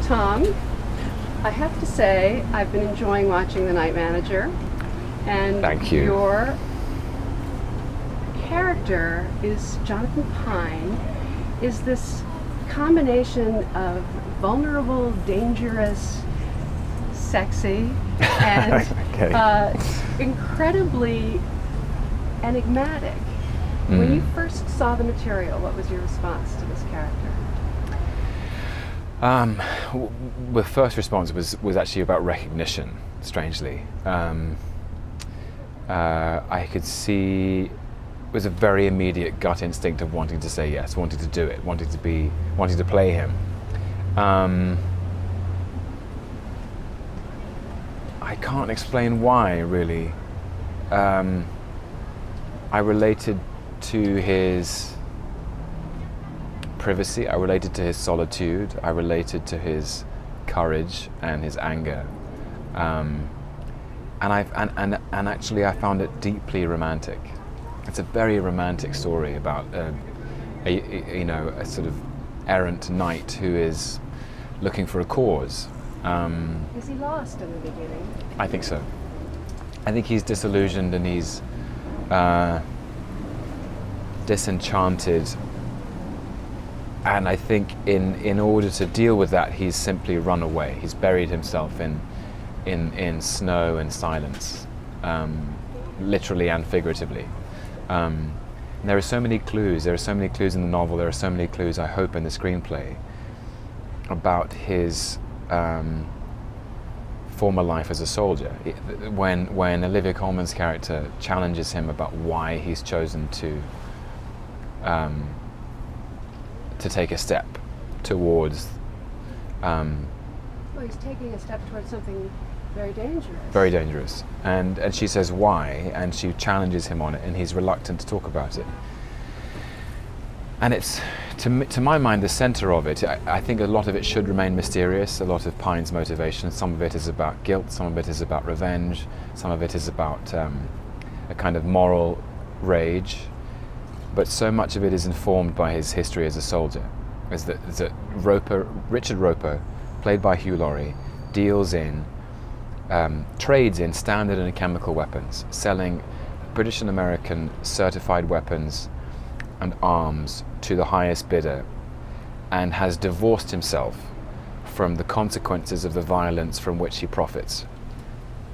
Tom, I have to say I've been enjoying watching The Night Manager, and Thank you. Your character is Jonathan Pine, is this combination of vulnerable, dangerous, sexy, and incredibly enigmatic. When you first saw the material, what was your response to this character? The first response was actually about recognition, strangely. I could see it was a very immediate gut instinct of wanting to say yes, wanting to do it, wanting to play him. I can't explain why, really. I related to his privacy, I related to his solitude, I related to his courage and his anger, and actually I found it deeply romantic. It's a very romantic story about a sort of errant knight who is looking for a cause. Is he lost in the beginning? I think so. I think he's disillusioned and he's disenchanted, and I think in order to deal with that, he's simply run away. He's buried himself in snow and silence, literally and figuratively. There are so many clues. There are so many clues in the novel. There are so many clues, I hope, in the screenplay about his former life as a soldier. When Olivia Colman's character challenges him about why he's chosen to take a step towards. Well, he's taking a step towards something very dangerous. Very dangerous, and she says why, and she challenges him on it, and he's reluctant to talk about it. And it's, to my mind, the center of it. I think a lot of it should remain mysterious. A lot of Pine's motivation. Some of it is about guilt. Some of it is about revenge. Some of it is about a kind of moral rage. But so much of it is informed by his history as a soldier. Is that Richard Roper, played by Hugh Laurie, trades in standard and chemical weapons, selling British and American certified weapons and arms to the highest bidder, and has divorced himself from the consequences of the violence from which he profits.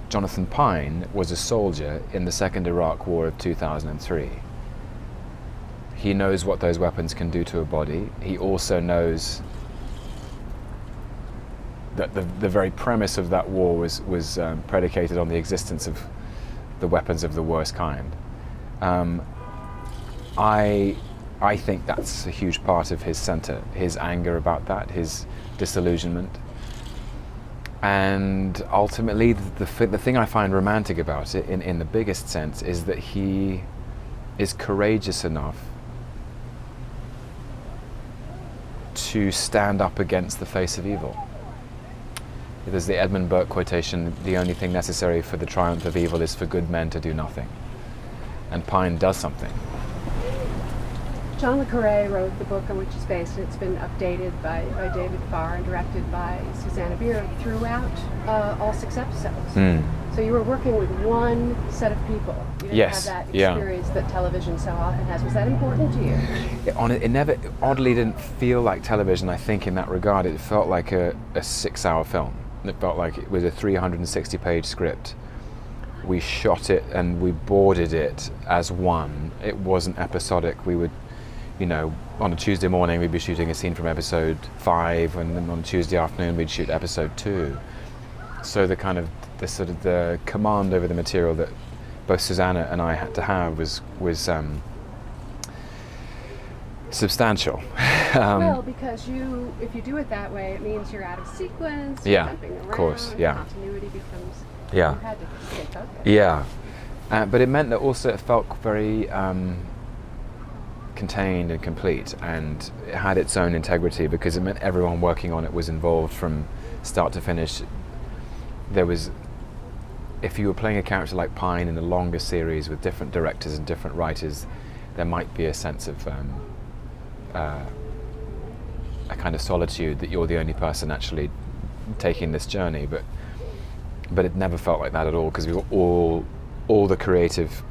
Jonathan Pine was a soldier in the Second Iraq War of 2003. He knows what those weapons can do to a body. He also knows that the very premise of that war was predicated on the existence of the weapons of the worst kind. I think that's a huge part of his center, his anger about that, his disillusionment. And ultimately, the thing I find romantic about it, in the biggest sense, is that he is courageous enough to stand up against the face of evil. There's the Edmund Burke quotation, the only thing necessary for the triumph of evil is for good men to do nothing. And Pine does something. John le Carré wrote the book on which it's based, and it's been updated by David Farr and directed by Susanna Bier throughout all 6 episodes. So you were working with one set of people. You didn't have that experience that television so often has. Was that important to you? It never, oddly, didn't feel like television, I think, in that regard. It felt like a 6-hour film. It felt like it was a 360-page script. We shot it and we boarded it as one. It wasn't episodic. We would, on a Tuesday morning we'd be shooting a scene from episode 5, and then on Tuesday afternoon we'd shoot episode 2. So the command over the material that both Susanna and I had to have was substantial. Well, because if you do it that way, it means you're out of sequence, you're jumping around, of course, continuity becomes, you had to stay focused. Yeah, but it meant that also it felt very contained and complete, and it had its own integrity because it meant everyone working on it was involved from start to finish. If you were playing a character like Pine in a longer series with different directors and different writers, there might be a sense of a kind of solitude, that you're the only person actually taking this journey, but it never felt like that at all, because we were all the creative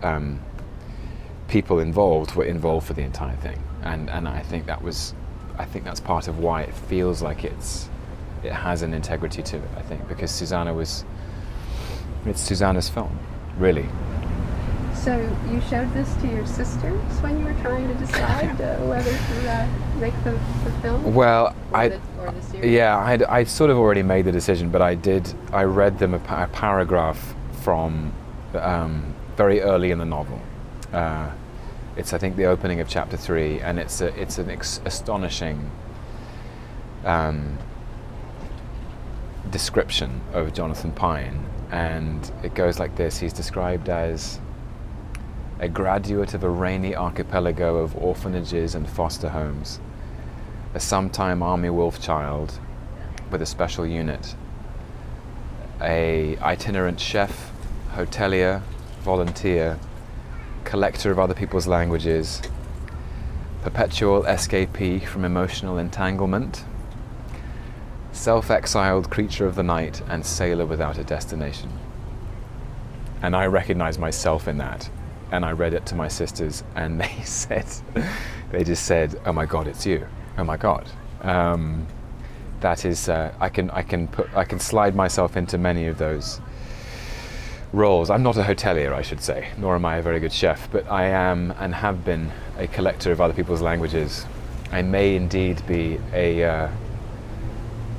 people involved were involved for the entire thing, and I think that's part of why it feels like it has an integrity to it, I think, because it's Susanna's film, really. So you showed this to your sisters when you were trying to decide whether to make the film? Well, or the series? yeah, I'd sort of already made the decision, but I read them a paragraph from very early in the novel. It's, I think, the opening of chapter 3, and it's an astonishing description of Jonathan Pine, and it goes like this. He's described as a graduate of a rainy archipelago of orphanages and foster homes, a sometime Army wolf child with a special unit, a itinerant chef, hotelier, volunteer, collector of other people's languages, perpetual escapee from emotional entanglement, self-exiled creature of the night, and sailor without a destination. And I recognized myself in that. And I read it to my sisters, and they just said, "Oh my God, it's you! Oh my God!" That is, I can slide myself into many of those roles. I'm not a hotelier, I should say, nor am I a very good chef, but I am and have been a collector of other people's languages. I may indeed be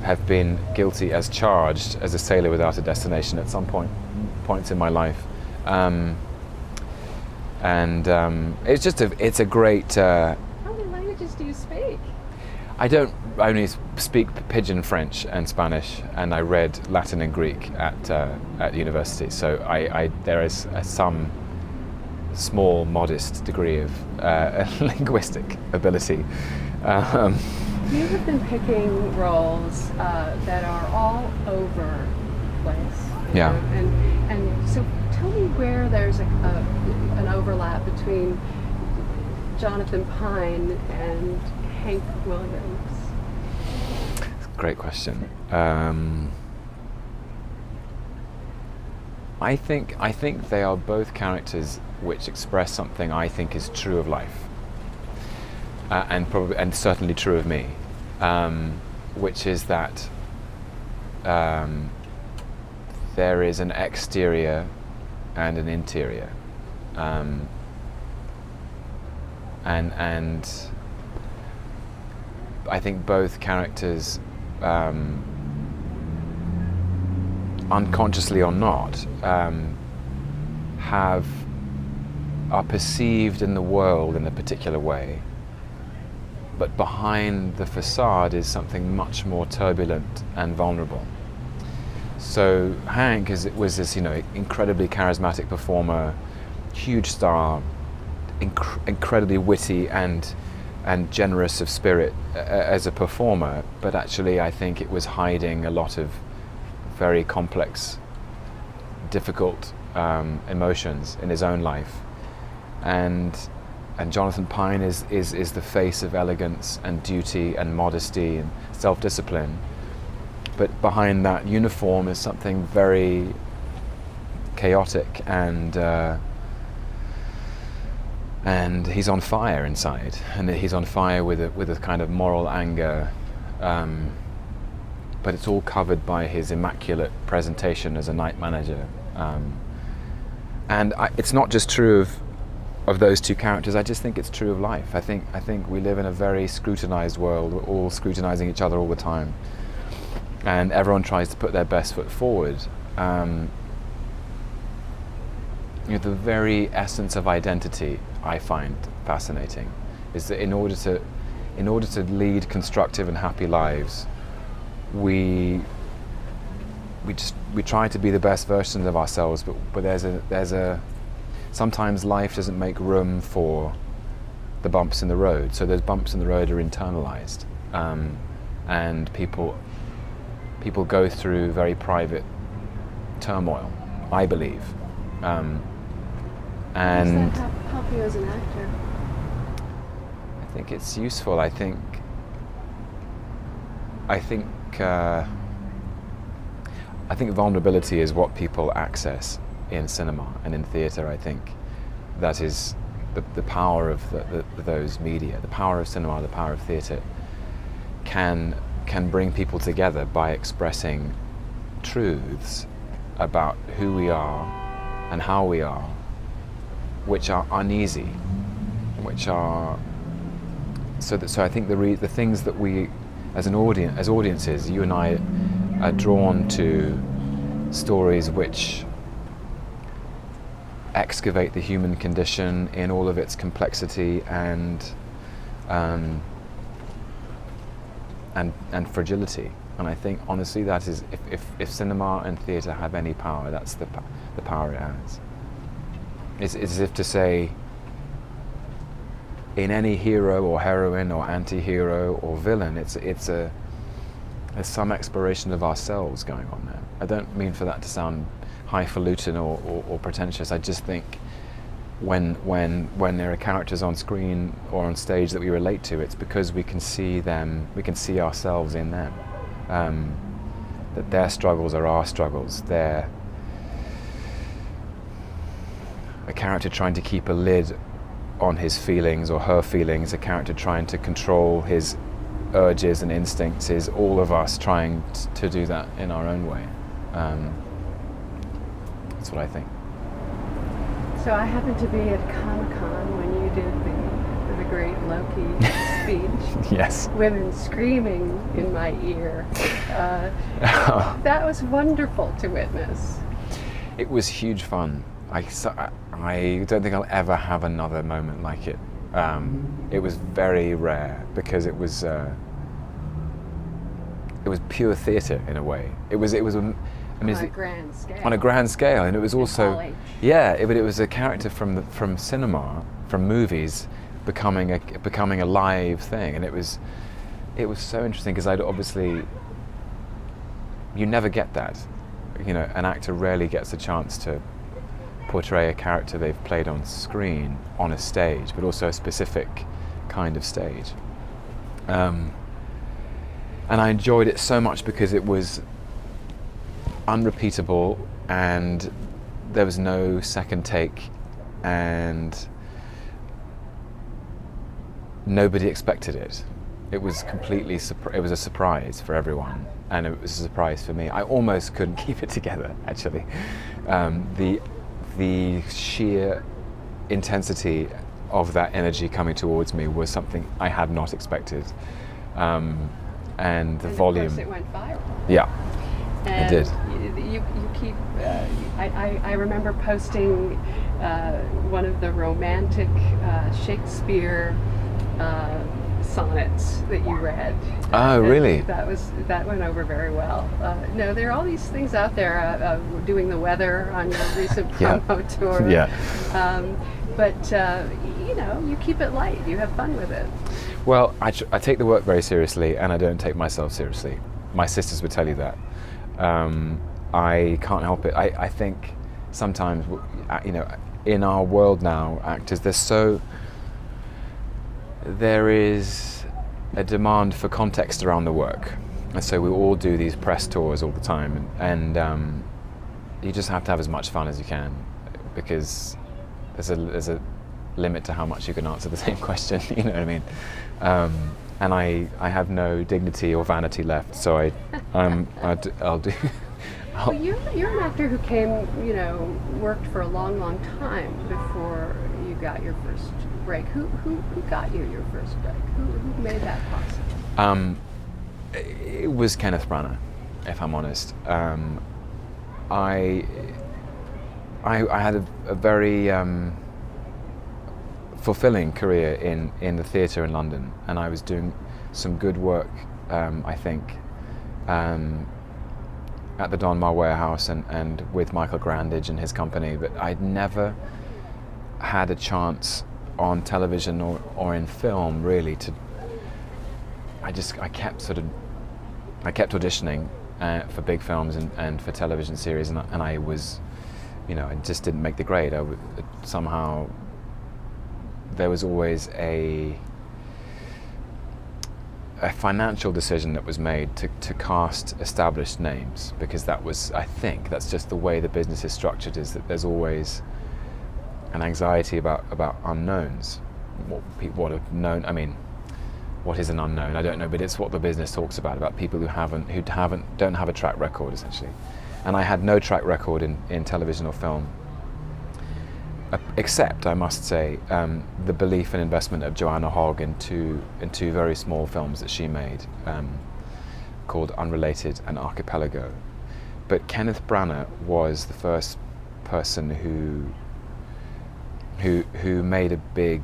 have been guilty as charged as a sailor without a destination at some points in my life. And it's a great. How many languages do you speak? I only speak Pidgin French and Spanish, and I read Latin and Greek at university. So there is some small, modest degree of linguistic ability. You have been picking roles that are all over the place. Yeah. And so tell me where there's an overlap between Jonathan Pine and Hank Williams. Great question. I think they are both characters which express something I think is true of life, and certainly true of me, which is that there is an exterior and an interior, and I think both characters, unconsciously or not, are perceived in the world in a particular way, but behind the facade is something much more turbulent and vulnerable. So Hank was this, incredibly charismatic performer, huge star, incredibly witty and generous of spirit as a performer, but actually I think it was hiding a lot of very complex, difficult emotions in his own life. And Jonathan Pine is the face of elegance and duty and modesty and self-discipline. But behind that uniform is something very chaotic, and he's on fire inside, and he's on fire with a kind of moral anger, but it's all covered by his immaculate presentation as a night manager. And it's not just true of those two characters. I just think it's true of life. I think we live in a very scrutinized world. We're all scrutinizing each other all the time, and everyone tries to put their best foot forward. The very essence of identity I find fascinating is that in order to lead constructive and happy lives, we try to be the best versions of ourselves, but there's a sometimes life doesn't make room for the bumps in the road, so those bumps in the road are internalized, and people go through very private turmoil, I believe. And does that help you as an actor? I think it's useful. I think I think vulnerability is what people access in cinema and in theatre. I think that is the power of those media, the power of cinema, the power of theatre, can bring people together by expressing truths about who we are and how we are, which are uneasy, which are so I think the things that we as audiences, you and I are drawn to stories which excavate the human condition in all of its complexity and fragility. And I think honestly that is, if cinema and theatre have any power, that's the power it has. It's as if to say, in any hero or heroine or anti-hero or villain, there's some exploration of ourselves going on there. I don't mean for that to sound highfalutin or pretentious. I just think when there are characters on screen or on stage that we relate to, it's because we can see them, we can see ourselves in them. That their struggles are our struggles. They're a character trying to keep a lid on his feelings or her feelings, a character trying to control his urges and instincts, is all of us trying to do that in our own way. That's what I think. So I happened to be at Comic-Con when you did the great Loki speech. Yes. Women screaming in my ear. That was wonderful to witness. It was huge fun. I don't think I'll ever have another moment like it. It was very rare because it was pure theatre in a way. It was On a grand scale. On a grand scale, and it was also college. but it was a character from cinema, from movies, becoming a live thing, and it was so interesting because you never get that. You know, an actor rarely gets a chance to portray a character they've played on screen on a stage, but also a specific kind of stage. And I enjoyed it so much because it was unrepeatable and there was no second take and nobody expected it. It was completely it was a surprise for everyone, and it was a surprise for me. I almost couldn't keep it together, actually. The sheer intensity of that energy coming towards me was something I had not expected. And the volume. Of course, it went viral. Yeah, and it did. You keep. I remember posting one of the romantic Shakespeare sonnets that you read. Oh, really? That went over very well. No, there are all these things out there. Doing the weather on your recent promo tour. Yeah. But you keep it light. You have fun with it. Well, I take the work very seriously, and I don't take myself seriously. My sisters would tell you that. I can't help it. I think sometimes, in our world now, actors, there is a demand for context around the work, and so we all do these press tours all the time, and you just have to have as much fun as you can, because there's a limit to how much you can answer the same question. You know what I mean? And I have no dignity or vanity left, so I'll do. Well, you're an actor who came, worked for a long time before you got your first break. Who got you your first break? Who made that possible? It was Kenneth Branagh, if I'm honest. I had a very fulfilling career in the theatre in London, and I was doing some good work, I think, at the Donmar Warehouse and with Michael Grandage and his company, but I'd never had a chance on television or in film really I kept auditioning for big films and for television series, and I was, I just didn't make the grade. Somehow there was always a a financial decision that was made to cast established names, because that was, I think, that's just the way the business is structured, is that there's always an anxiety about unknowns. What are known? I mean, what is an unknown? I don't know, but it's what the business talks about people who don't have a track record, essentially. And I had no track record in television or film, except, I must say, the belief and investment of Joanna Hogg in two very small films that she made, called Unrelated and Archipelago. But Kenneth Branagh was the first person who made a big,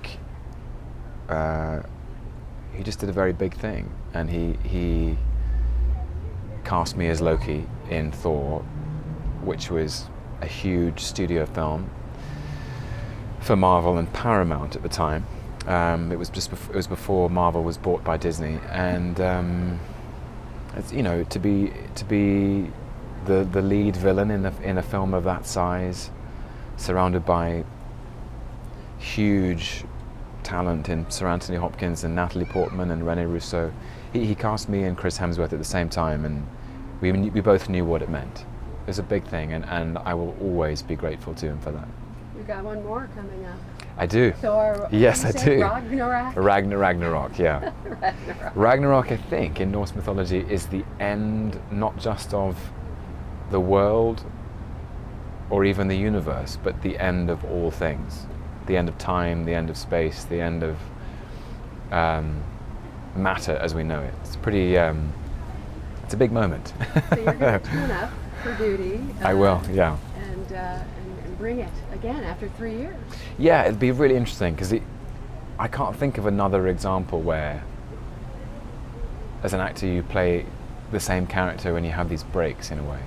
he just did a very big thing, and he cast me as Loki in Thor, which was a huge studio film for Marvel and Paramount at the time. It was before Marvel was bought by Disney, and it's, you know, to be the lead villain in a film of that size, surrounded by huge talent in Sir Anthony Hopkins and Natalie Portman and Rene Russo. He cast me and Chris Hemsworth at the same time, and we both knew what it meant. It was a big thing, and I will always be grateful to him for that. You got one more coming up. I do. Thor. Yes, I do. Ragnarok. Ragnarok, yeah. Ragnarok. Ragnarok, I think, in Norse mythology, is the end not just of the world or even the universe, but the end of all things. The end of time, the end of space, the end of matter as we know it. It's pretty. It's a big moment. So you're going to tune up for duty. I will, yeah. And bring it again after 3 years. Yeah, it'd be really interesting, because I can't think of another example where, as an actor, you play the same character and you have these breaks in a way.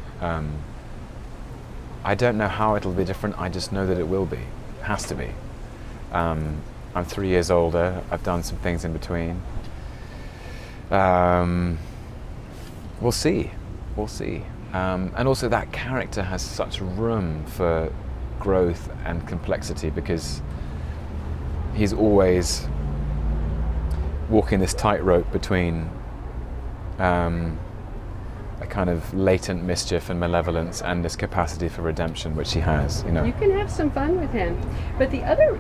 I don't know how it'll be different. I just know that it will be. It has to be. I'm 3 years older. I've done some things in between. We'll see. We'll see. And also, that character has such room for growth and complexity, because he's always walking this tightrope between a kind of latent mischief and malevolence and this capacity for redemption, which he has. You know, you can have some fun with him. But the other,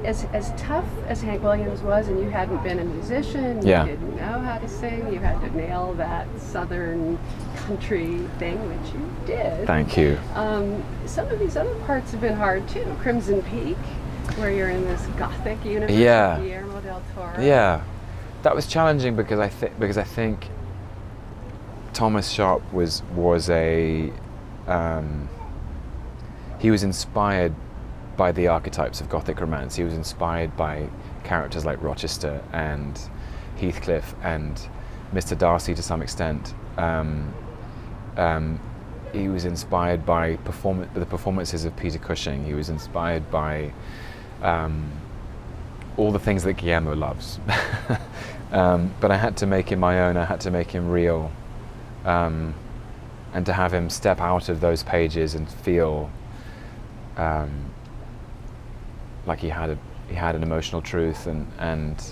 as tough as Hank Williams was, and you hadn't been a musician, yeah. You didn't know how to sing, you had to nail that southern country thing, which you did. Thank you. Some of these other parts have been hard too. Crimson Peak, where you're in this gothic universe, yeah. of Guillermo del Toro. Yeah, that was challenging because I think Thomas Sharp was a he was inspired by the archetypes of Gothic romance. He was inspired by characters like Rochester and Heathcliff and Mr. Darcy to some extent. He was inspired by the performances of Peter Cushing. He was inspired by all the things that Guillermo loves. But I had to make him my own. I had to make him real. And to have him step out of those pages and feel like he had an emotional truth and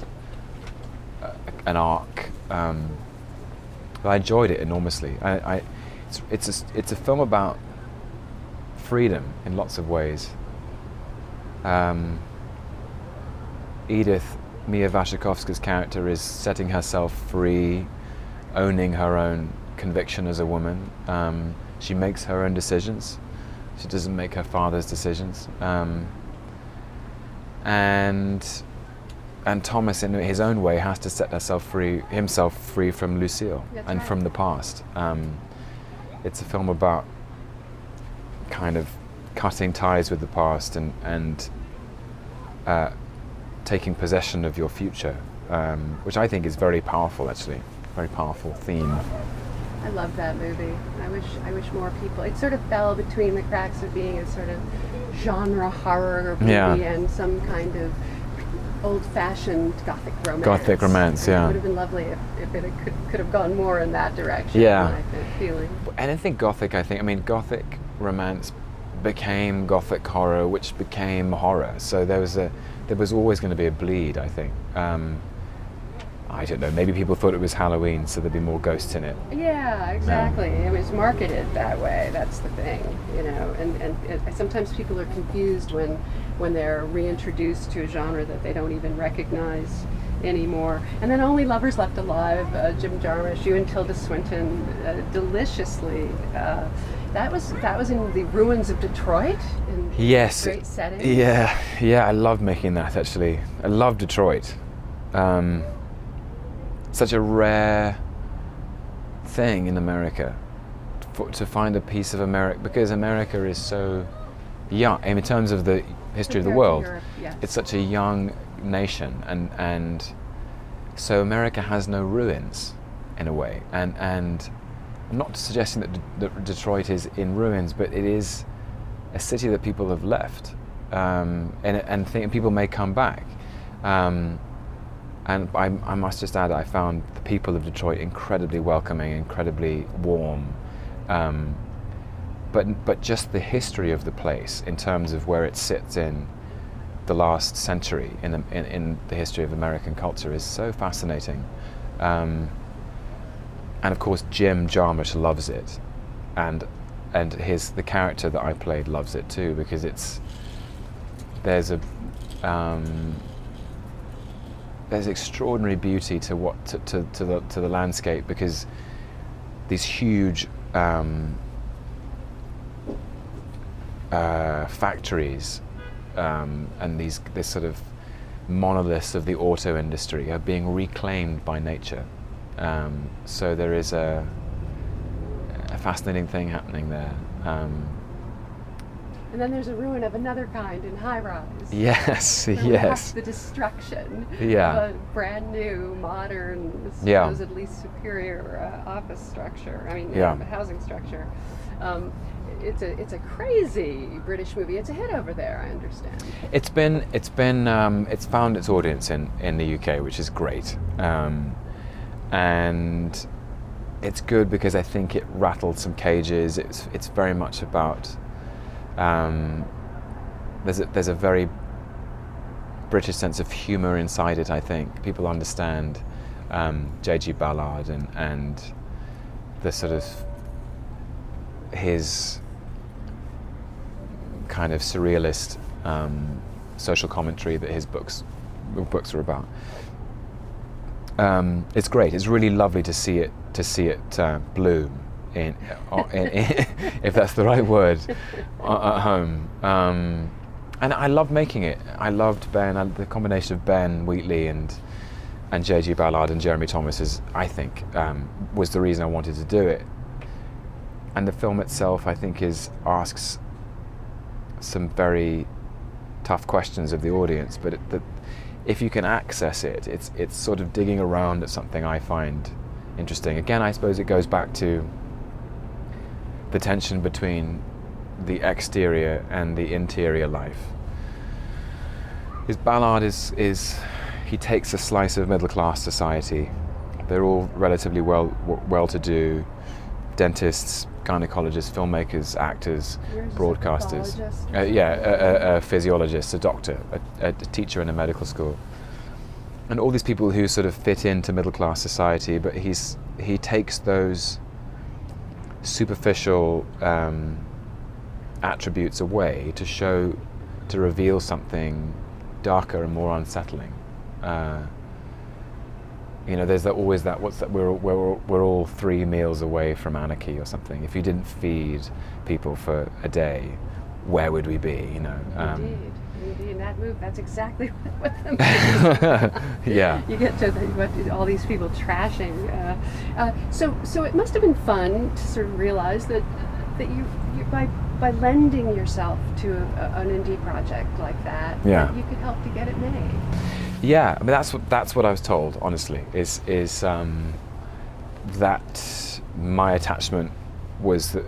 an arc. But I enjoyed it enormously. It's a film about freedom in lots of ways. Edith, Mia Wasikowska's character, is setting herself free, owning her own conviction as a woman. She makes her own decisions. She doesn't make her father's decisions. And Thomas, in his own way, has to set himself free from Lucille. That's and right. From the past. It's a film about kind of cutting ties with the past and taking possession of your future, which I think is very powerful, actually. Very powerful theme. I love that movie. I wish more people. It sort of fell between the cracks of being a sort of genre horror movie and some kind of old-fashioned Gothic romance. Gothic romance, and yeah. It would have been lovely if it could have gone more in that direction. Yeah. I've been feeling. And I think Gothic romance became Gothic horror, which became horror. So there was always going to be a bleed, I think. I don't know, maybe people thought it was Halloween, so there'd be more ghosts in it. Yeah, exactly. It was marketed that way. That's the thing, you know. And sometimes people are confused when they're reintroduced to a genre that they don't even recognize anymore. And then Only Lovers Left Alive, Jim Jarmusch, you and Tilda Swinton, deliciously. That was in the ruins of Detroit. In Yes. Great setting. Yeah. I love making that, actually. I love Detroit. Such a rare thing in America to find a piece of America, because America is so young. In terms of the history of the world, Europe, yes. it's such a young nation, and so America has no ruins in a way. And I'm not suggesting that Detroit is in ruins, but it is a city that people have left, and people may come back. And I must just add, I found the people of Detroit incredibly welcoming, incredibly warm. But just the history of the place, in terms of where it sits in the last century in the history of American culture, is so fascinating. And of course, Jim Jarmusch loves it, and the character that I played loves it too, because there's extraordinary beauty to the landscape, because these huge factories and this sort of monoliths of the auto industry are being reclaimed by nature. So there is a fascinating thing happening there. And then there's a ruin of another kind in High Rise. Yes, We yes. watch the destruction Yeah. of a brand new, modern, Yeah. supposedly superior office structure. Yeah. Housing structure. It's a crazy British movie. It's a hit over there, I understand. It's found its audience in the UK, which is great, and it's good because I think it rattled some cages. It's very much about. There's a very British sense of humour inside it. I think people understand J.G. Ballard and the sort of his kind of surrealist social commentary that his books are about. It's great. It's really lovely to see it bloom in if that's the right word, at home. And I loved making it. I loved Ben. The combination of Ben Wheatley and J.G. Ballard and Jeremy Thomas I think was the reason I wanted to do it. And the film itself, I think, asks some very tough questions of the audience, but if you can access it, it's sort of digging around at something I find interesting. Again, I suppose it goes back to the tension between the exterior and the interior life. His Ballard is he takes a slice of middle-class society. They're all relatively well-to-do, dentists, gynecologists, filmmakers, actors, broadcasters. A physiologist, a doctor, a teacher in a medical school, and all these people who sort of fit into middle-class society. But he takes those superficial attributes away to reveal something darker and more unsettling. There's always that. What's that? We're all 3 meals away from anarchy or something. If you didn't feed people for a day, where would we be? Indeed. In that movie, that's exactly what the movie is. Yeah. You get to all these people trashing. So it must have been fun to sort of realize that you by lending yourself to an indie project like that, that you could help to get it made. Yeah, I mean that's what I was told. Honestly, is that my attachment was that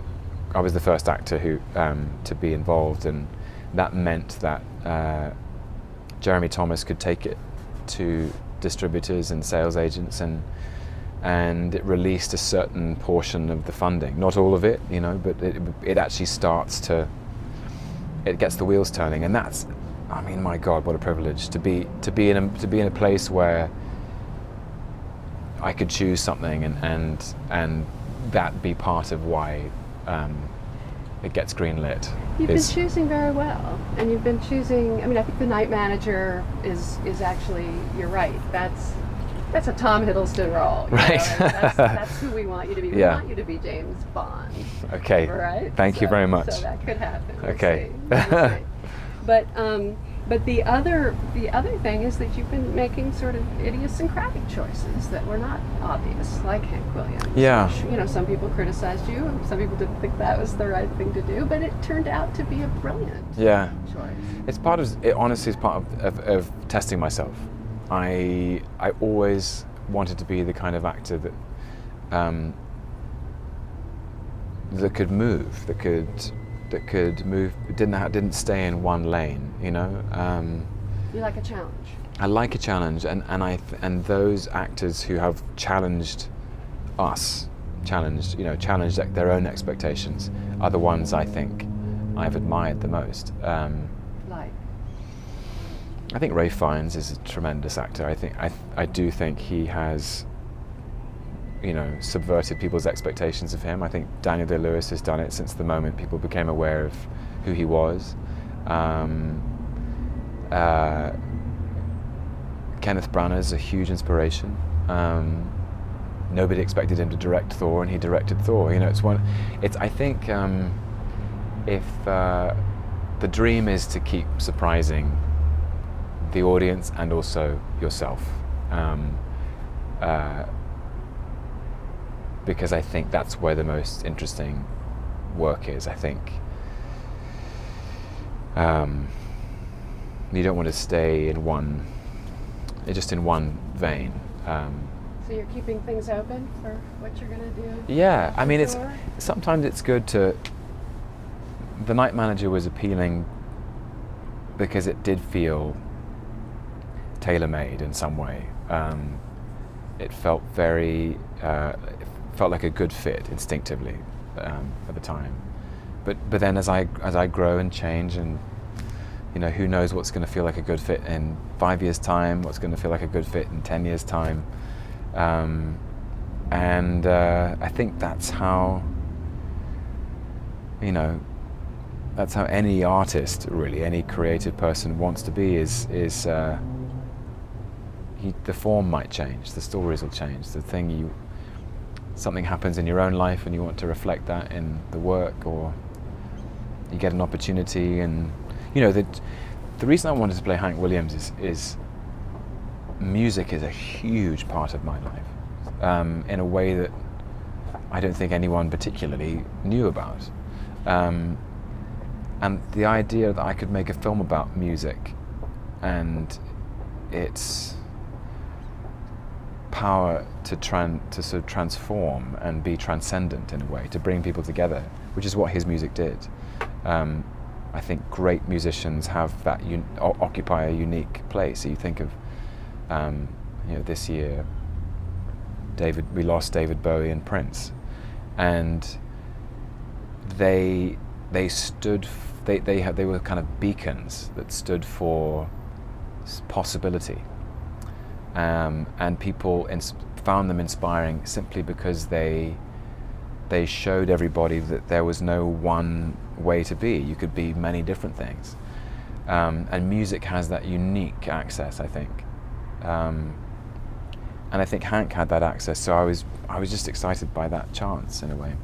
I was the first actor who to be involved, and that meant that Jeremy Thomas could take it to distributors and sales agents, and it released a certain portion of the funding, not all of it, but it actually it gets the wheels turning, and that's. I mean, my God, what a privilege to be in a place where I could choose something and that be part of why it gets greenlit. You've been choosing very well, and you've been choosing. I mean, I think the night manager is actually. You're right. That's a Tom Hiddleston role, right? That's who we want you to be. We want you to be James Bond. Okay. Right. Thank you very much. So that could happen. Okay. We'll see. But the other thing is that you've been making sort of idiosyncratic choices that were not obvious, like Hank Williams. Yeah. Which, some people criticized you, and some people didn't think that was the right thing to do, but it turned out to be a brilliant choice. It's part of it. Honestly, is part of testing myself. I always wanted to be the kind of actor that that could move, that could move, didn't stay in one lane, You like a challenge. I like a challenge, and those actors who have challenged their own expectations are the ones I think I've admired the most. I think Ralph Fiennes is a tremendous actor. I do think he has, subverted people's expectations of him. I think Daniel Day-Lewis has done it since the moment people became aware of who he was. Kenneth Branagh's a huge inspiration. Nobody expected him to direct Thor, and he directed Thor. I think if the dream is to keep surprising the audience and also yourself, because I think that's where the most interesting work is. I think you don't want to stay in one vein. So you're keeping things open for what you're going to do? Yeah, I mean, sometimes it's good to. The Night Manager was appealing because it did feel tailor-made in some way. It felt very, it felt like a good fit instinctively at the time. But then as I grow and change, and who knows what's going to feel like a good fit in 5 years' time, what's going to feel like a good fit in 10 years' time, and I think that's how that's how any artist, really, any creative person wants to be. The form might change, the stories will change. Something happens in your own life, and you want to reflect that in the work, or you get an opportunity. And the reason I wanted to play Hank Williams is music is a huge part of my life, in a way that I don't think anyone particularly knew about. And the idea that I could make a film about music and its power to sort of transform and be transcendent in a way, to bring people together, which is what his music did. I think great musicians have that occupy a unique place. So you think of this year we lost David Bowie and Prince, and they were kind of beacons that stood for possibility, and people found them inspiring simply because they showed everybody that there was no one way to be. You could be many different things, and music has that unique access, I think, and I think Hank had that access. So I was just excited by that chance in a way.